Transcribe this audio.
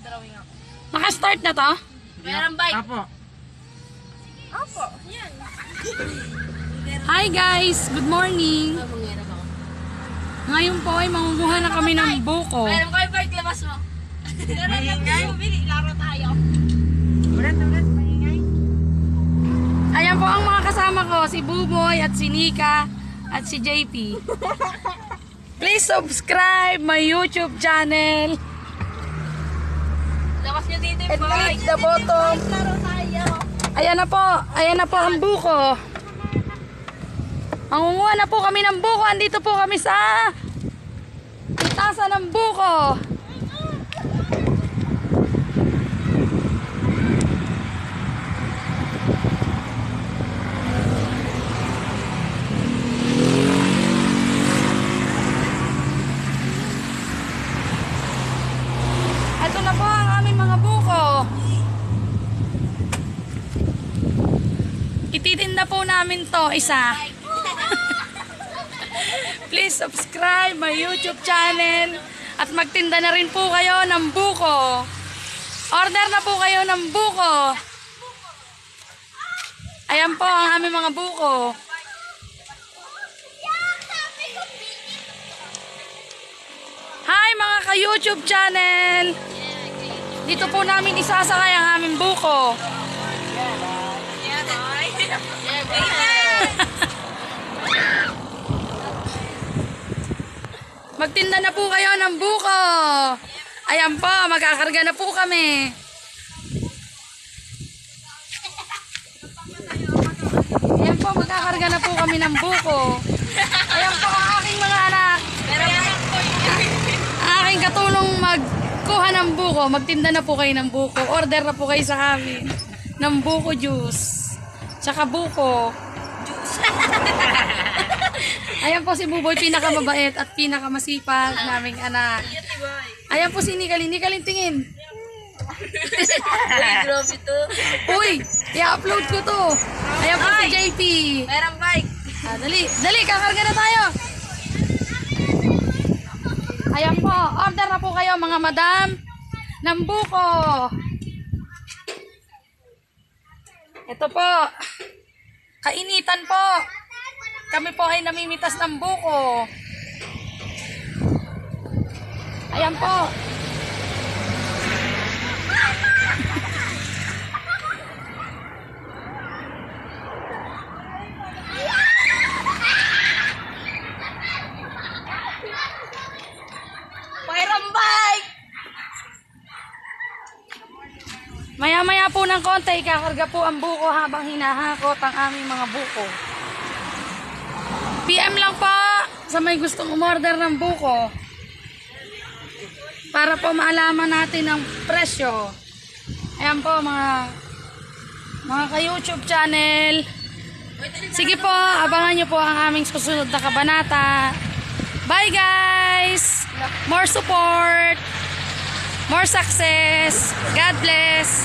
Drawing ako. Naka-start na to? Mayroong bike. Apo. Opo, yan. Hi guys! Good morning! Mangyarap ako. Ngayon po ay mangunguha na kami ng buko. Mayroong kayo bike, labas mo. Maingay. Laro tayo. Ulit, maingay. Ayan po ang mga kasama ko, si Buboy at si Nika at si JP. Please subscribe my YouTube channel Labas nyo dito and yung click bike. the button. Laro tayo. Ayan na po ang buko. Mangunguha na po kami ng buko. Andito po kami sa itasan ng buko. Ito na po ang aming mga buko. Ititinda po namin to isa. Please subscribe my YouTube channel at magtinda na rin po kayo ng buko. Order na po kayo ng buko. Ayan po ang aming mga buko. Hi mga ka-YouTube channel! Dito po namin isasakay ang aming buko. Magtinda na po kayo ng buko. Ayan po, magkakarga na po kami. Ayan po, magkakarga na po kami ng buko. Ayan po ang aking mga anak. Ang aking katulong magkuha ng buko. Magtinda na po kayo ng buko. Order na po kayo sa amin ng buko juice. Tsaka buko. Ayan po si Buboy, pinakamabait at pinakamasipag naming anak. Ayan po si Nikalin. Nikalin, tingin. Uy, grabe to. Uy, i-upload ko to. Ayan po si JP. Mayroong bike. Dali, kakarga na tayo. Ayan po, order na po kayo mga madam ng buko. Ito po, kainitan po. Kami po ay namimitas ng buko. Ayan po. Mayroong bike. Maya-maya po ng konti, ikakarga po ang buko habang hinahakot ang aming mga buko. PM lang po sa may gustong umorder ng buko para po maalaman natin ang presyo. Ayan po mga ka-YouTube channel. Sige po, abangan nyo po ang aming susunod na kabanata. Bye guys! More support! More success! God bless!